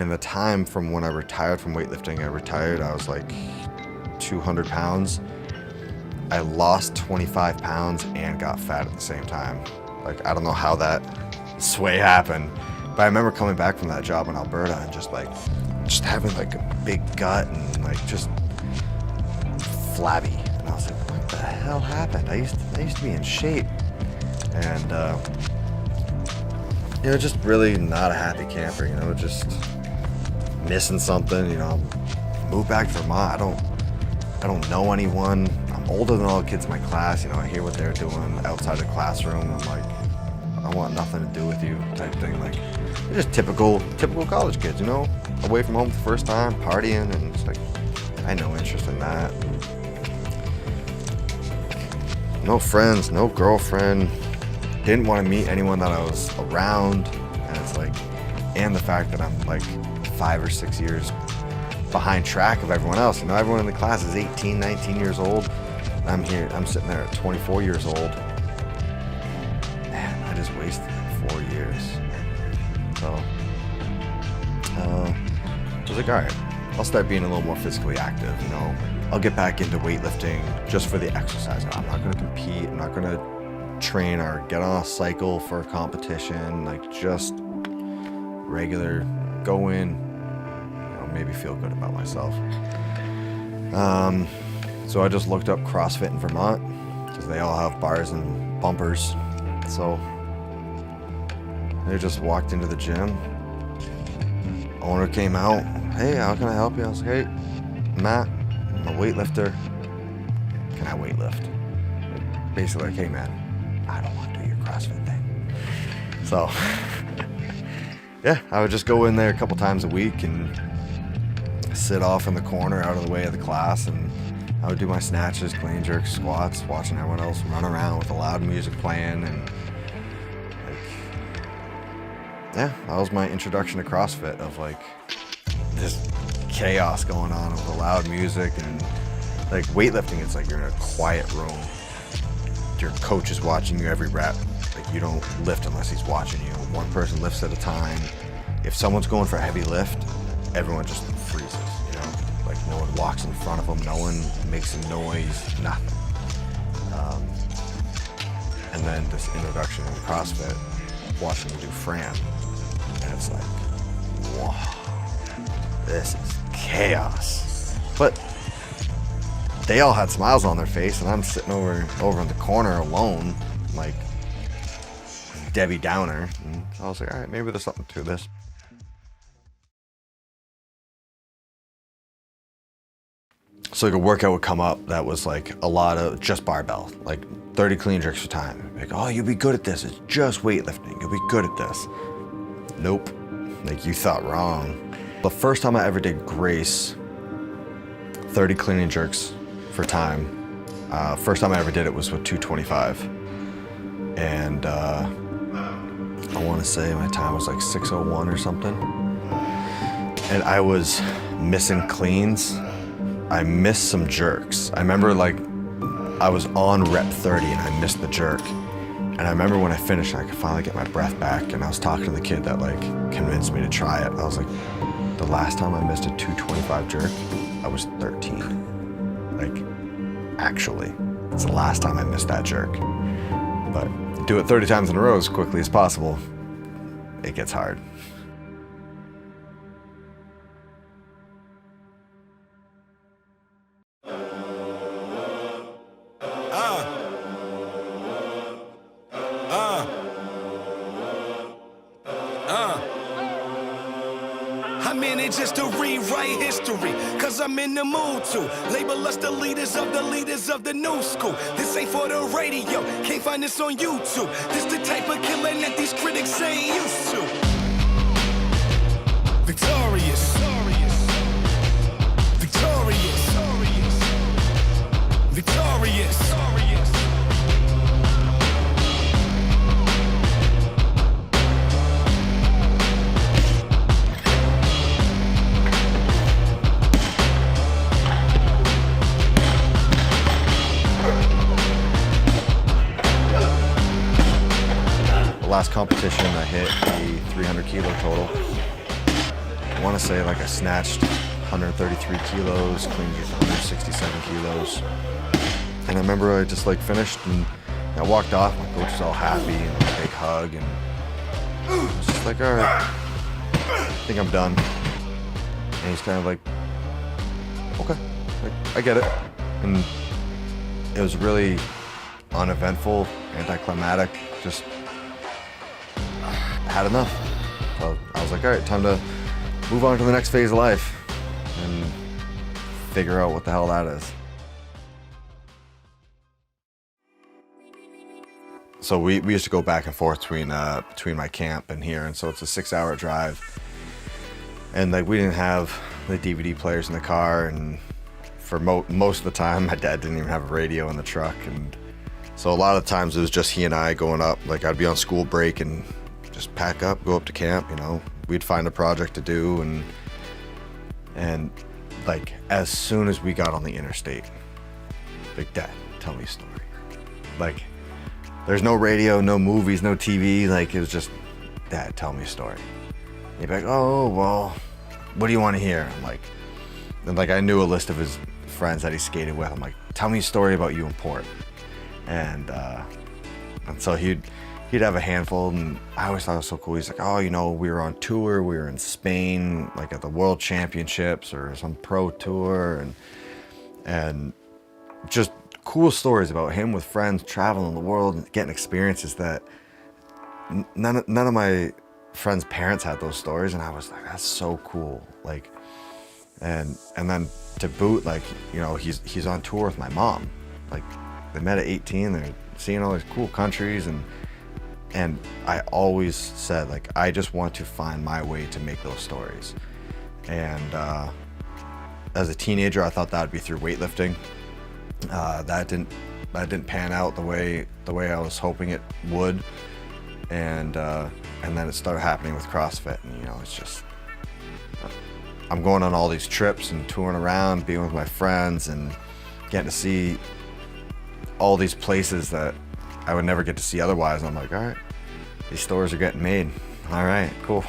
in the time from when I retired from weightlifting, I was like 200 pounds. I lost 25 pounds and got fat at the same time. Like, I don't know how that sway happened, but I remember coming back from that job in Alberta and just having like a big gut and like just flabby. And I was like, what the hell happened? I used to be in shape. And, you know, just really not a happy camper, you know, just missing something, you know. Moved back to Vermont. I don't know anyone. I'm older than all the kids in my class, you know. I hear what they're doing outside the classroom. I'm like, I want nothing to do with you type thing. Like, they're just typical college kids, you know, away from home for the first time, partying, and it's like, I had no interest in that. No friends, no girlfriend. Didn't want to meet anyone that I was around. And it's like, and the fact that I'm like 5 or 6 years behind track of everyone else. You know, everyone in the class is 18, 19 years old. I'm sitting there at 24 years old. Man, I just wasted like 4 years. So, I was like, all right, I'll start being a little more physically active, you know. I'll get back into weightlifting just for the exercise. I'm not gonna compete, I'm not gonna train or get on a cycle for a competition, like just regular, go in, you know, maybe feel good about myself. So I just looked up CrossFit in Vermont because they all have bars and bumpers. So I just walked into the gym. Owner came out. Hey, how can I help you? I was like, hey, Matt, I'm a weightlifter. Can I weightlift? Basically like, hey man, I don't want to do your CrossFit thing. So yeah, I would just go in there a couple times a week and sit off in the corner out of the way of the class, and I would do my snatches, clean jerks, squats, watching everyone else run around with the loud music playing, and like, yeah, that was my introduction to CrossFit, of like this chaos going on with the loud music. And like weightlifting, it's like you're in a quiet room. Your coach is watching you every rep. Like, you don't lift unless he's watching you. One person lifts at a time. If someone's going for a heavy lift, everyone just freezes, you know? Like, no one walks in front of them, no one makes a noise, nothing. And then this introduction to CrossFit, watching them do Fran, and it's like, whoa, this is chaos. But they all had smiles on their face, and I'm sitting over in the corner alone, like Debbie Downer. And I was like, all right, maybe there's something to this. So like a workout would come up that was like a lot of just barbell, like 30 clean jerks for time. Like, oh, you'll be good at this. It's just weightlifting. You'll be good at this. Nope. Like, you thought wrong. The first time I ever did Grace, 30 clean and jerks for time. First time I ever did it was with 225. And I want to say my time was like 6:01 or something. And I was missing cleans. I missed some jerks. I remember like I was on rep 30 and I missed the jerk. And I remember when I finished, I could finally get my breath back, and I was talking to the kid that like convinced me to try it. I was like, the last time I missed a 225 jerk, I was 13. Like, actually, it's the last time I missed that jerk. But do it 30 times in a row as quickly as possible. It gets hard. I'm in it just to rewrite history, cause I'm in the mood to label us the leaders of the new school. This ain't for the radio, can't find this on YouTube. This the type of killing that these critics ain't used to. Victorious, victorious, victorious, victorious. Last competition, I hit a 300 kilo total. want to say like I snatched 133 kilos, cleaned 167 kilos. And I remember I just like finished and I walked off. My coach was all happy and a big hug, and I was just like, all right, I think I'm done. And he's kind of like, okay, like, I get it. And it was really uneventful, anticlimactic, just had enough. So I was like, all right, time to move on to the next phase of life and figure out what the hell that is. So we used to go back and forth between my camp and here, and so it's a 6-hour drive. And like we didn't have the DVD players in the car, and for most of the time my dad didn't even have a radio in the truck, and so a lot of times it was just he and I going up. Like I'd be on school break and just pack up, go up to camp, you know. We'd find a project to do, and like as soon as we got on the interstate, like, Dad, tell me a story. Like there's no radio, no movies, no TV. Like it was just, Dad, tell me a story. He'd be like, oh, well, what do you want to hear? I'm like, and like I knew a list of his friends that he skated with. I'm like, tell me a story about you in port. And so he'd have a handful, and I always thought it was so cool. He's like, oh, you know, we were on tour. We were in Spain, like at the World Championships or some pro tour, and just cool stories about him with friends traveling the world and getting experiences that none of my friends' parents had those stories. And I was like, that's so cool. Like, and then to boot, like, you know, he's on tour with my mom. Like they met at 18. They're seeing all these cool countries, and I always said, like, I just want to find my way to make those stories. And as a teenager, I thought that would be through weightlifting. That didn't pan out the way I was hoping it would, and then it started happening with CrossFit. And you know, it's just, I'm going on all these trips and touring around, being with my friends, and getting to see all these places that I would never get to see otherwise. And I'm like, all right, these stories are getting made. All right, cool.